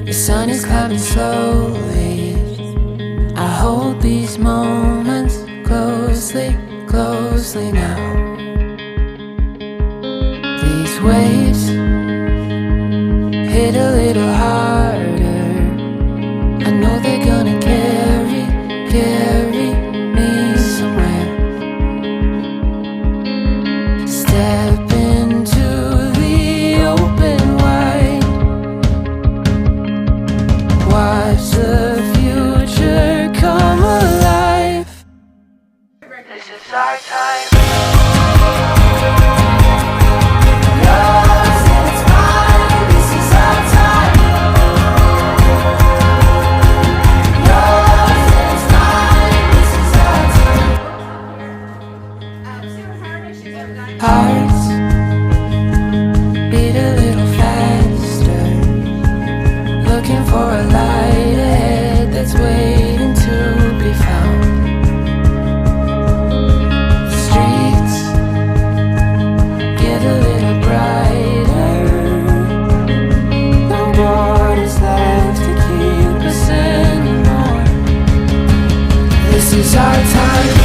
The sun is climbing slowly. I hold these moments closely, closely now. These waves hit a little harder. I know they're gonna carry me somewhere. Step into the open wide. Watch the future come alive. This is our time. Hearts beat a little faster, looking for a light ahead that's waiting to be found. The streets get a little brighter. No borders left to keep us anymore. This is our time.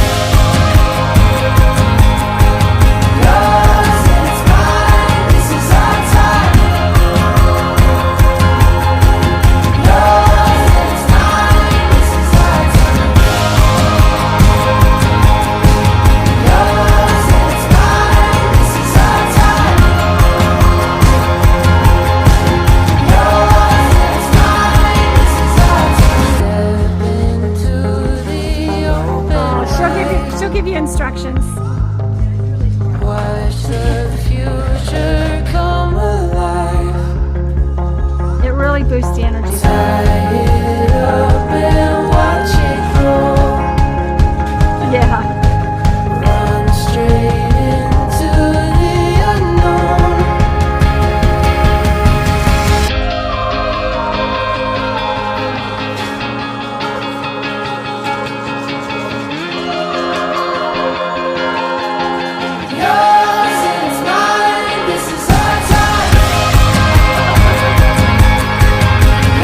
She'll give you instructions. Watch the future come alive. It really boosts the energy. Tie it up and watch it grow. Yeah. Run straight into the unknown. Yours and it's mine, this is our time.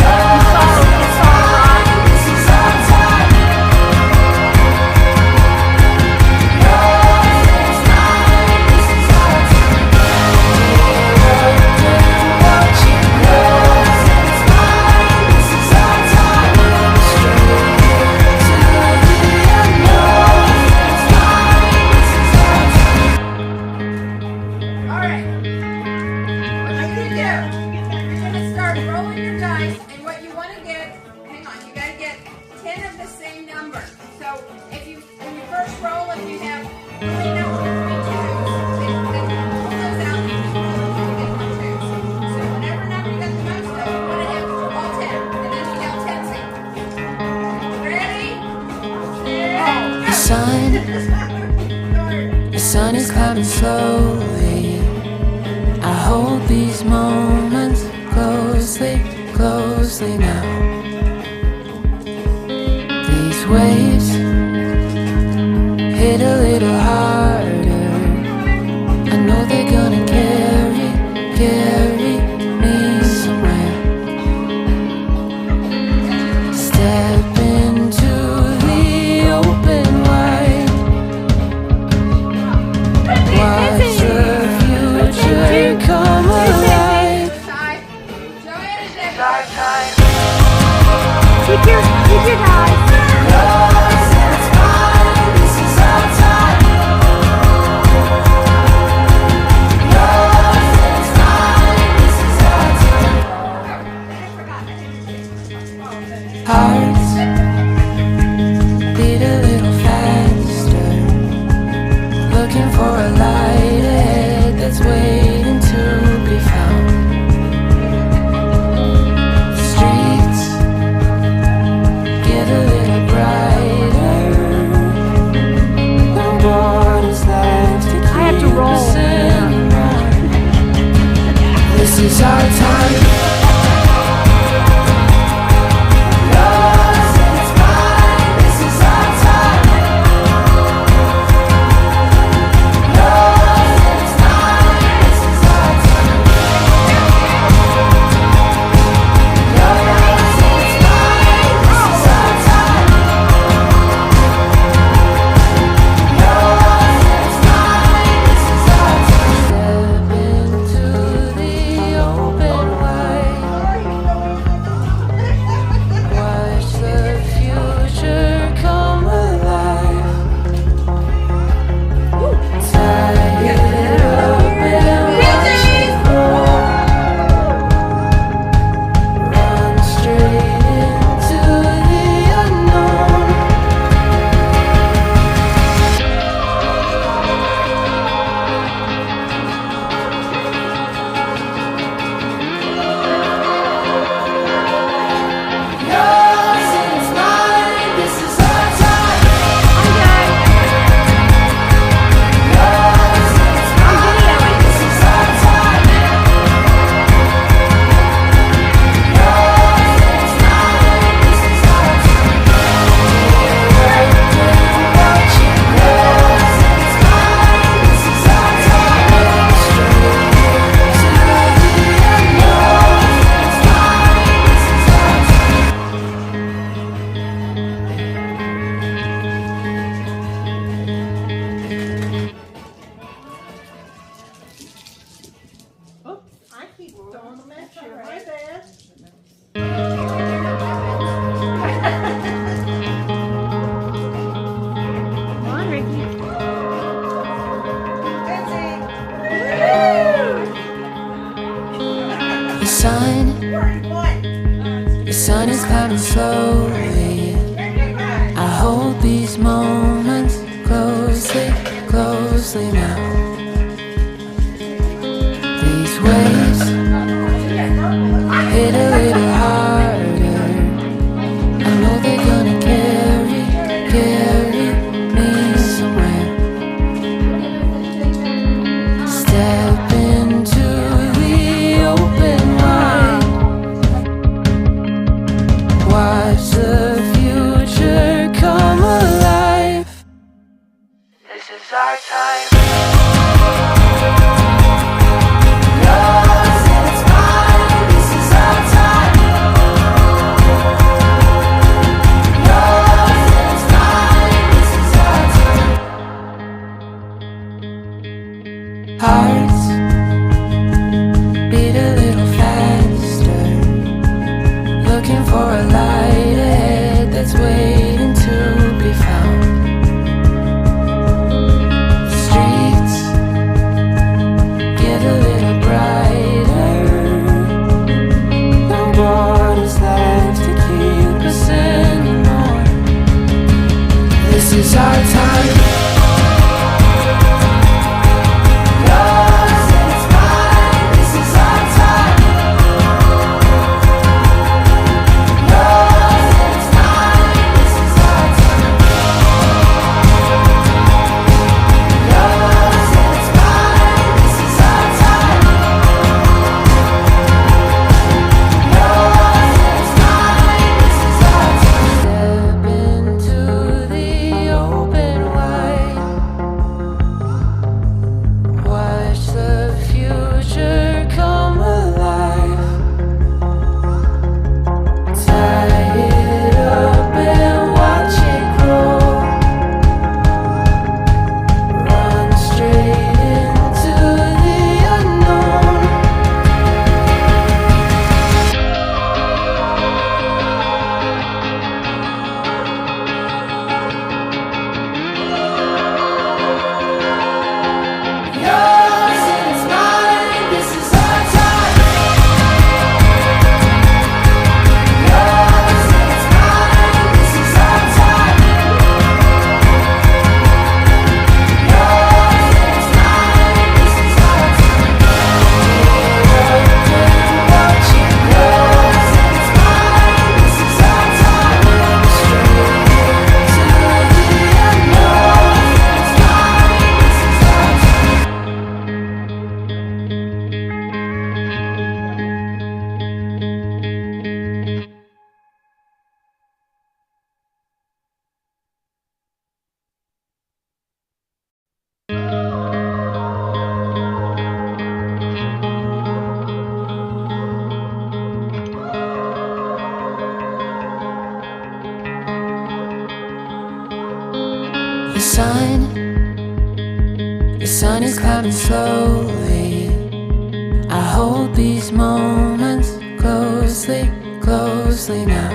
Yours and it's mine, this is our time. Yours and it's mine, this is our time. Watch it grow. Yours and it's mine, this is our time. Straight into the unknown. It's mine, this is our time. Alright, what you're going to do, you're going to start rolling your dice, and what you want to get, hang on, you got to get 10 of the same number. So if you, when you first roll, if you have 3 numbers between twos, then pull those out and you get more twos. So whatever number you got the most of, you want to have all 10, and then you count 10 seconds. Ready? The sun is climbing slowly. I hold these moments closely, closely now. These waves hit a little harder. I know they're gonna carry me somewhere. Step into the open wide. Watch the future come alive. Ty, Joanne is next. Our time. Keep your dice. Yours and it's mine, this is our time. Yours and it's mine, this is our time. Hearts beat a little faster, looking for a light ahead that's waiting to be found. The streets get a sun is climbing slowly. I hold these moments closely, closely now. These waves hit a little harder. I know they're gonna carry me somewhere. Step into the open wide. Watch the future come alive. This is our time. Yours and it's mine. This is our time. Yours and it's mine. This is our time. Hearts beat a little faster, looking for a light ahead that's waiting to be found. The streets get a little brighter. No borders left to keep us anymore. This is our time. Yours and it's mine. This is our time. Yours and it's mine. This is our time. Yours and it's mine. This is our time. Yours and it's mine. This is our time. Step into the open wide. Watch the future come alive. Tie it up and watch it grow. Run straight into the unknown. Yours and it's mine. This is our time. Yours and it's mine. This is our time. Yours and it's mine. This is our time. Watch it Yours and it's mine. This is our time. run straight into the unknown. Yours and it's mine. This is our time. The sun is climbing slowly. I hold these moments closely, closely now.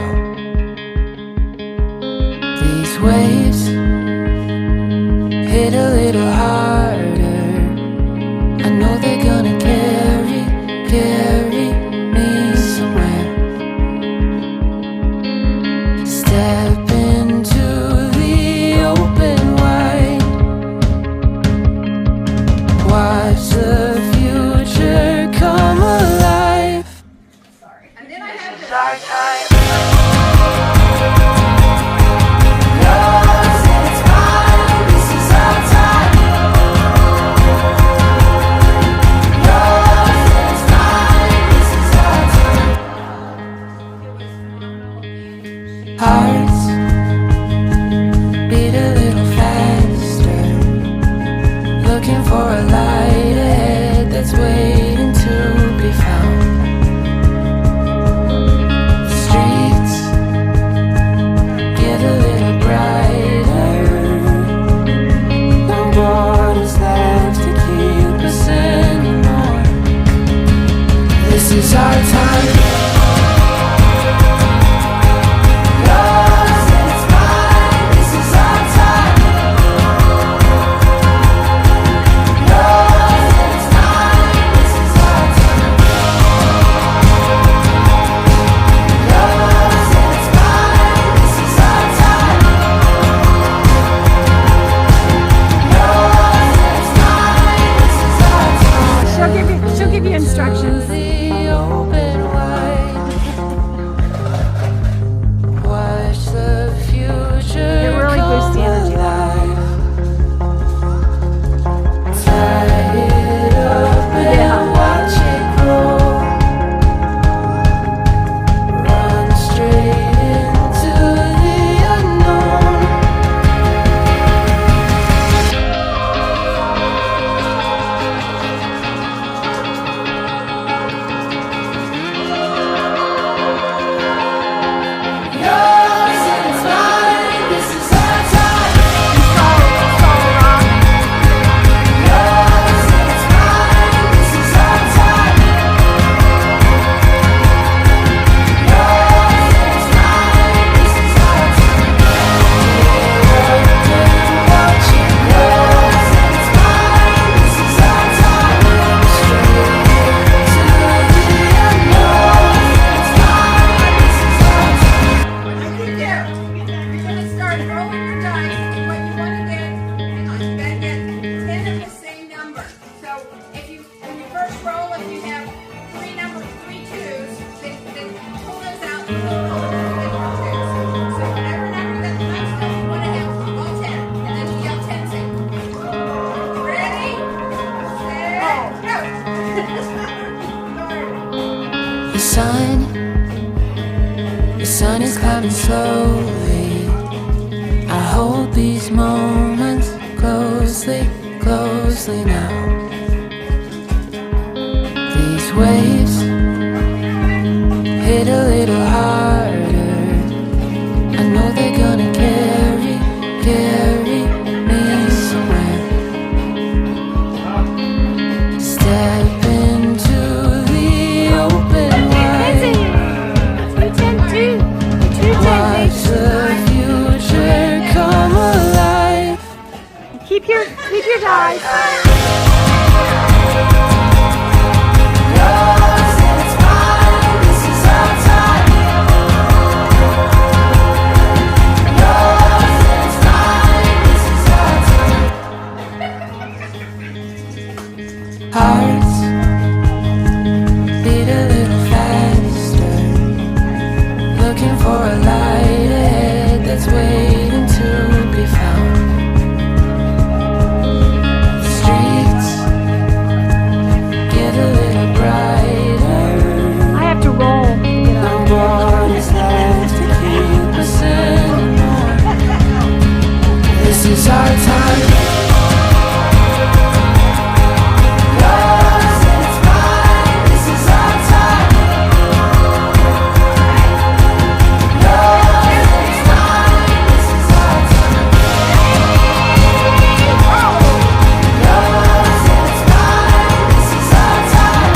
These waves hit a little harder. I know they're gonna carry me somewhere. Step into the open wide. Watch the future come alive. And then I have It's to. our time. Yours and it's mine. This is our time. Yours and it's mine. This is our time. Hearts beat a little faster, looking for a light ahead that's waiting to be found. The streets So whatever number that touchdown you want to have, all 10. And then you yell 10 seconds. Ready? Set, go. The sun is climbing slowly. I hold these moments closely, closely now. These waves hit a little harder. I know they're gonna carry me somewhere. Step into the open wide. Watch the future come alive. Keep your dice. Yours and it's mine. This is our time. Yours and it's mine. This is our time. Hearts beat a little faster, looking for a light that's waiting to be found. Streets get a little brighter. I have to roll. No one is left to keep us anymore. This is our time. Yours and it's mine. This is our time. Yours and it's mine. This is our time. Yours and it's mine. This is our time.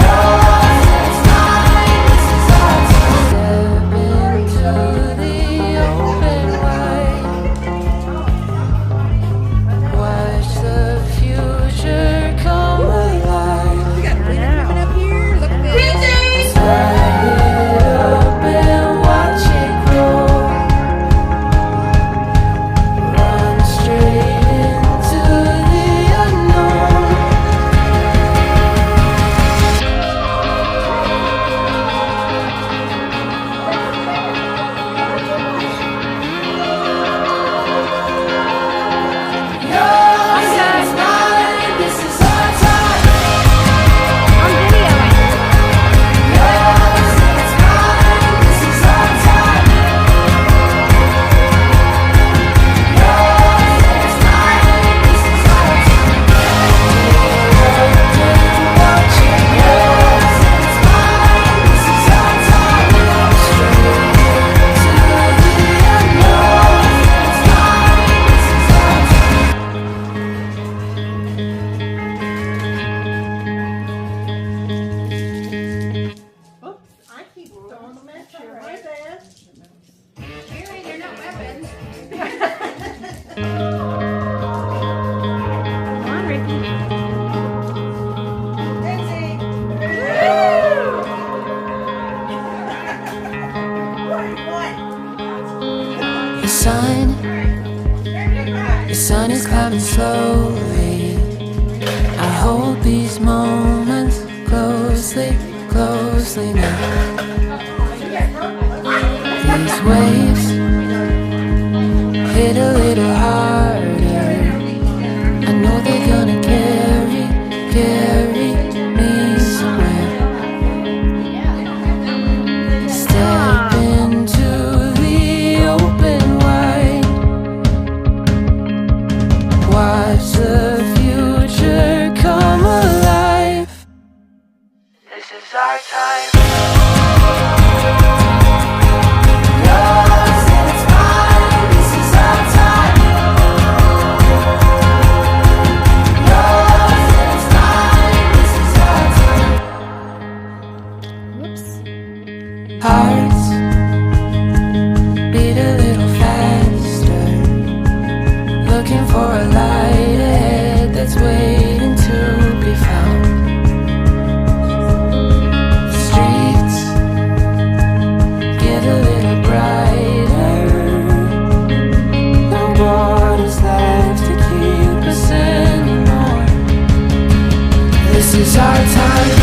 Yours and it's mine. This is our time. Step into the open wide. Watch the future come alive. We got a winner coming up here. Look at this. Light it up and watch it grow. Run straight into the unknown. Yours and it's mine. This is our time. I'm videoing. Yours and it's mine. This is our time. Yours and it's mine. This is our time. Watch it Yours and it's mine. This is our time. I keep throwing them at you. My bad. Mary, they're not weapons. Come on, Ricky. Daisy. The sun is climbing slowly. I hold these moments closely, closely now. These waves hit a little harder. I know they're gonna carry me somewhere. Step into the open wide. Watch the future come alive. This is our time. Yours and it's mine. This is our time. Yours and it's mine. This is our time. Whoops. Hearts beat a little faster, looking for a light ahead that's waiting to be found. Streets get a little brighter. No borders left to keep us anymore. This is our time.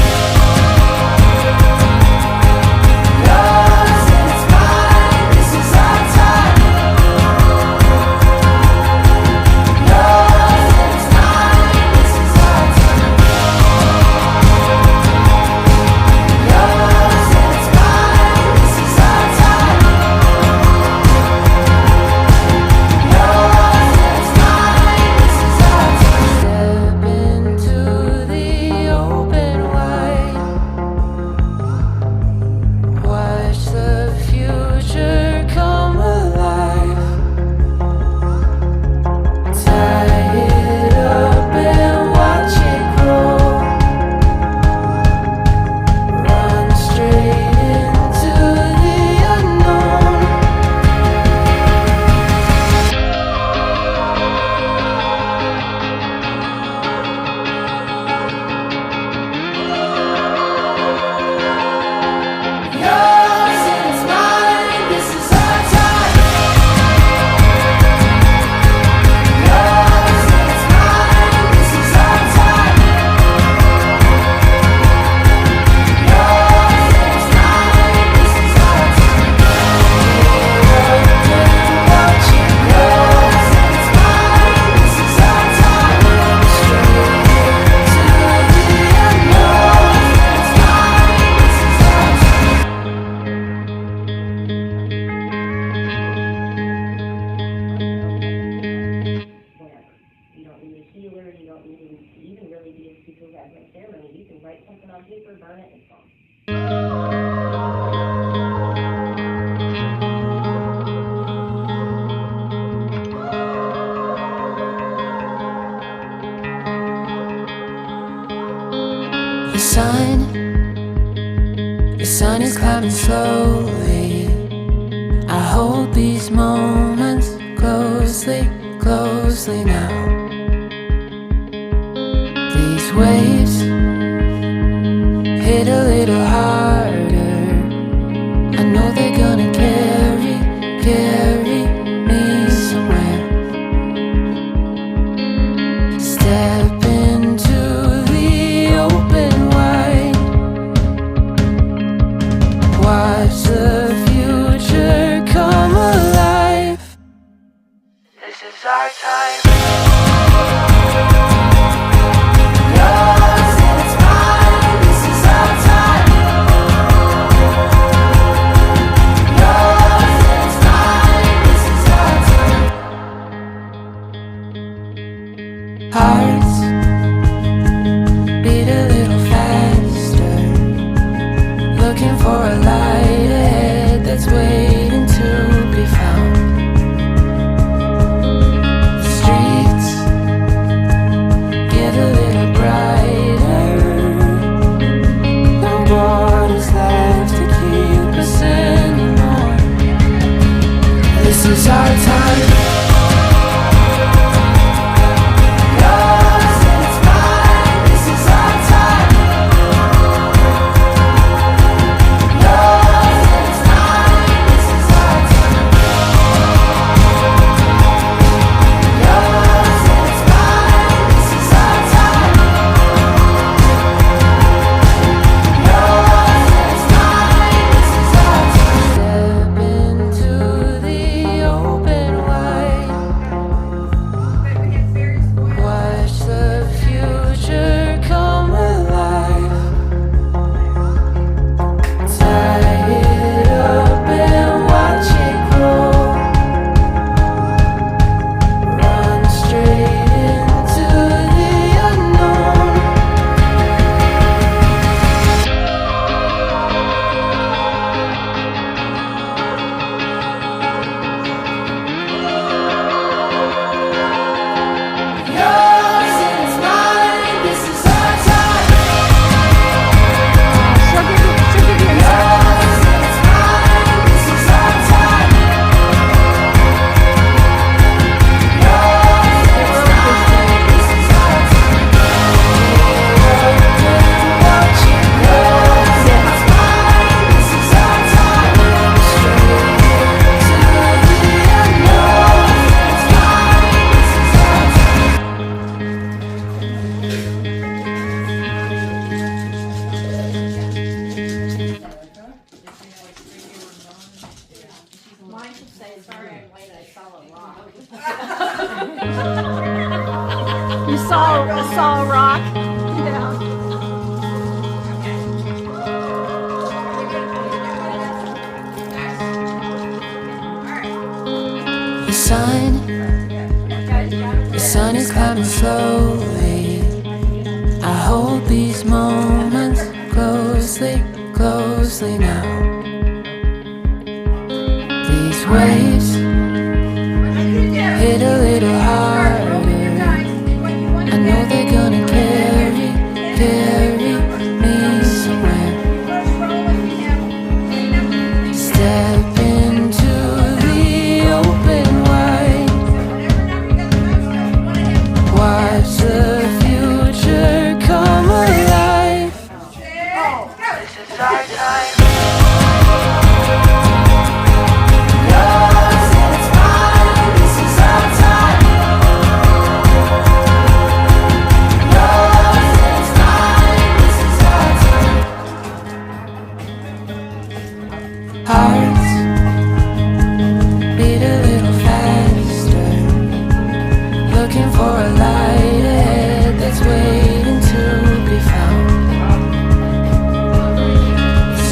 The sun is climbing slowly. I hold these moments closely, closely now. These waves hit a little harder. I know they're gonna carry me somewhere. Step into the open wide. Watch the future come alive. This is our time. Yours and it's mine. This is our time. Yours and it's mine. This is our time. Hearts beat a little faster, looking for a light ahead that's waiting to be found. The streets get a little brighter. No borders left to keep us anymore. This is our time. Yours and it's mine. This is our time. Yours and it's mine. This is our time. Yours and it's mine. This is our time. Yours and it's mine. This is our time. Step into the open wide. But we have fairies spoiled. Watch the future come alive. Tie it up and watch it grow. Run straight into the unknown. Yours and it's mine. This is our time. She'll give you Yours and it's mine. This is our time. Yours and it's mine. This is our time. Watch it Yours and it's mine. This is our time. Yours and it's mine. This is our time. Mine should say, sorry I'm late, I saw a rock. You saw a rock. Yeah. The sun is climbing slowly. I hold these moments closely, closely now. These waves hit a little harder. I know they're gonna carry me somewhere. Step into the open wide. Watch the future come alive. This is our time. Yours and it's mine. This is our time. Yours and it's mine. This is our time. Hearts beat a little faster, looking for a light ahead that's waiting to be found. The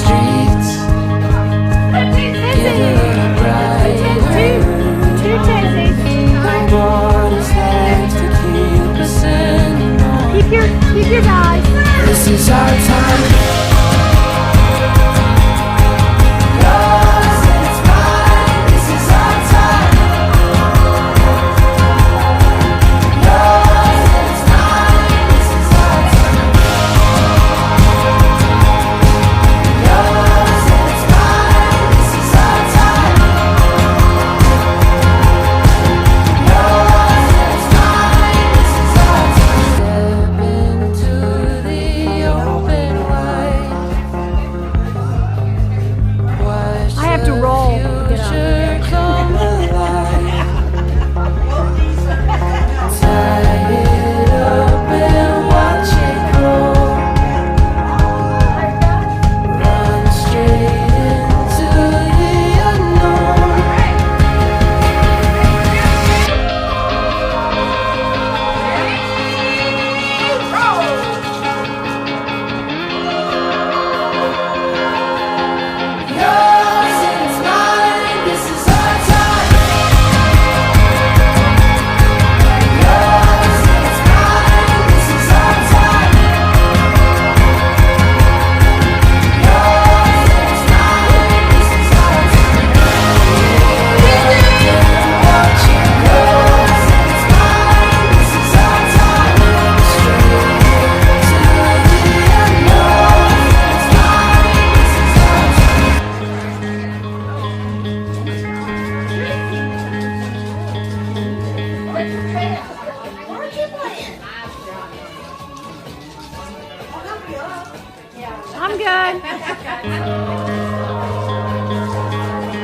good.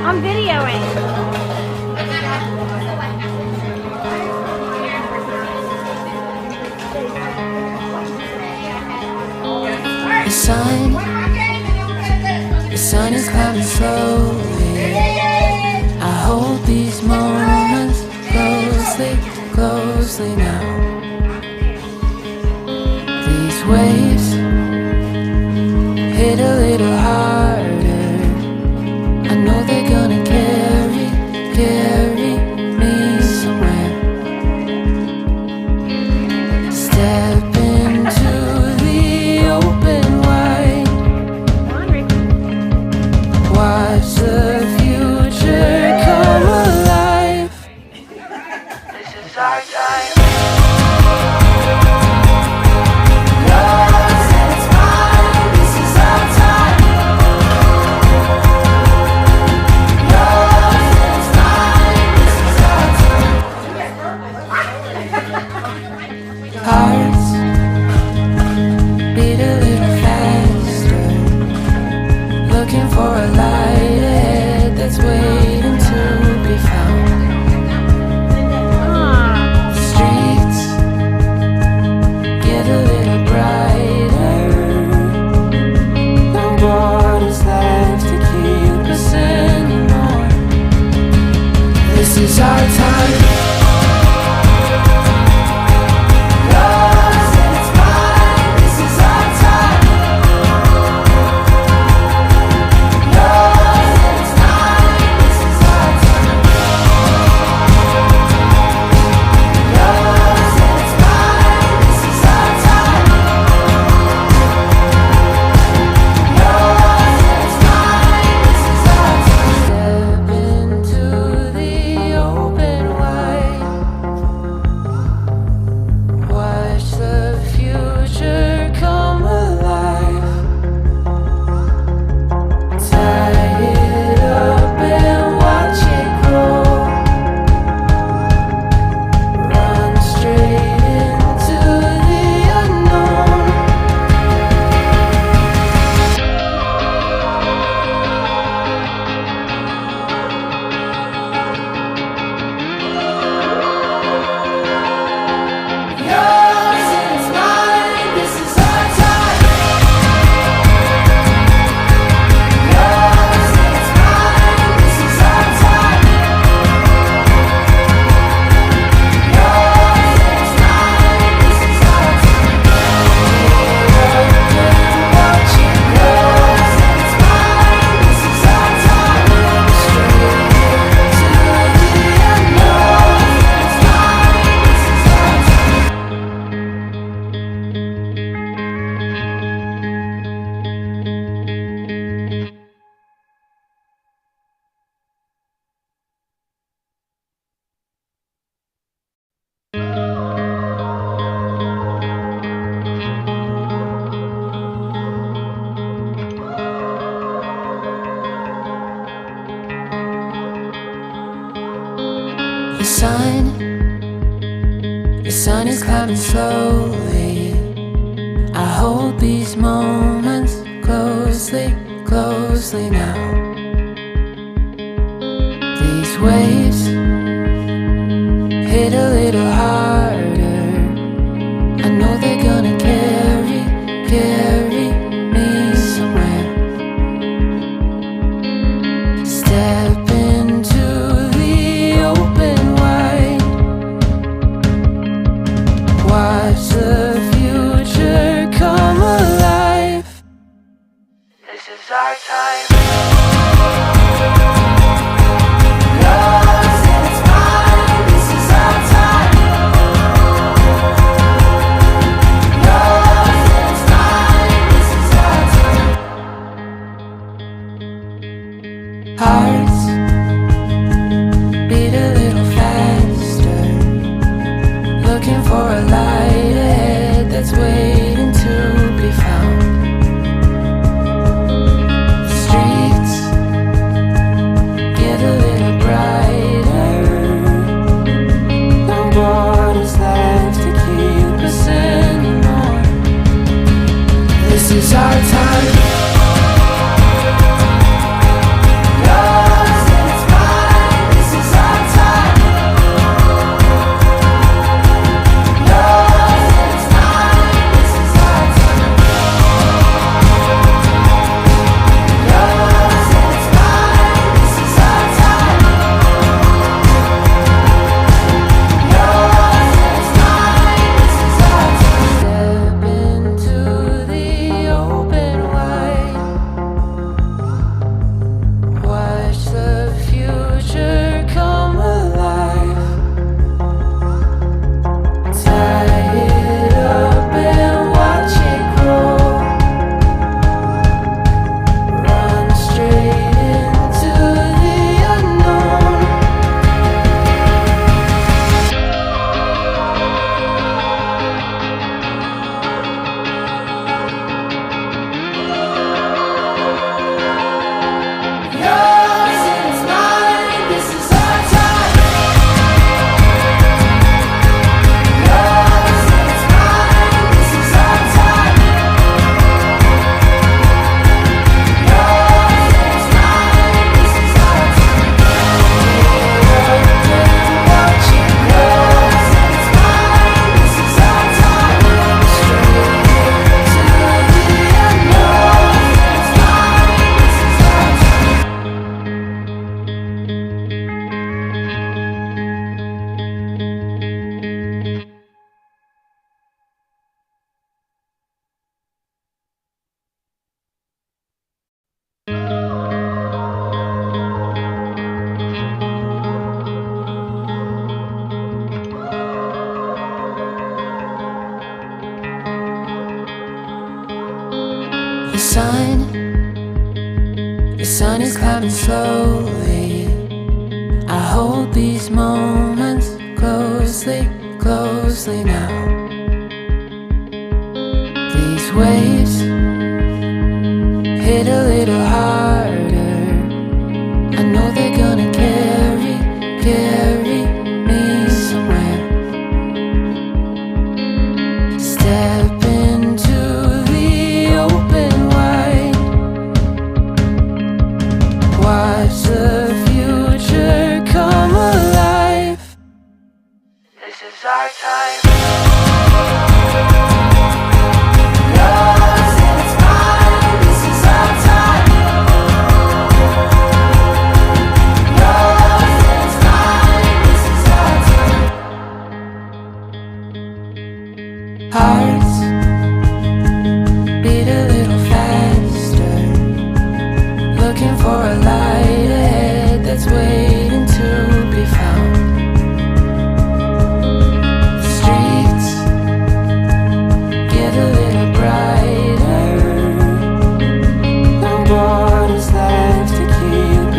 I'm videoing. The sun is coming slowly. I hold these moments closely, closely now. These waves hit a little harder. I know they're gonna carry me somewhere. Step into the open wide. Watch the future come alive. This is our time. Hearts beat a little faster, looking for a light ahead that's waiting to be found. Streets get a little brighter. No borders left to keep us anymore. This is our time. Step into the open wide. Watch the future come alive. Tie it up and watch it grow. Run straight into the unknown. Yours and it's mine, this is our time. Yours and it's mine, this is our time. Yours and it's mine, this is our time. Watch it grow. Yours and it's mine, this is our time. Straight into the unknown. It's mine, this is our time. The sun is climbing slowly. I hold these moments closely, closely now. These waves hit a little harder. I know they're gonna carry me somewhere. Step into the open wide. Watch the future come alive. This is our time. Yours and it's mine, this is our time. Yours and it's mine, this is our time. Hearts beat a little faster, looking for a light ahead that's waiting to be found. Streets sun is climbing slowly. I hold these moments closely, closely now. These waves hit a little hard.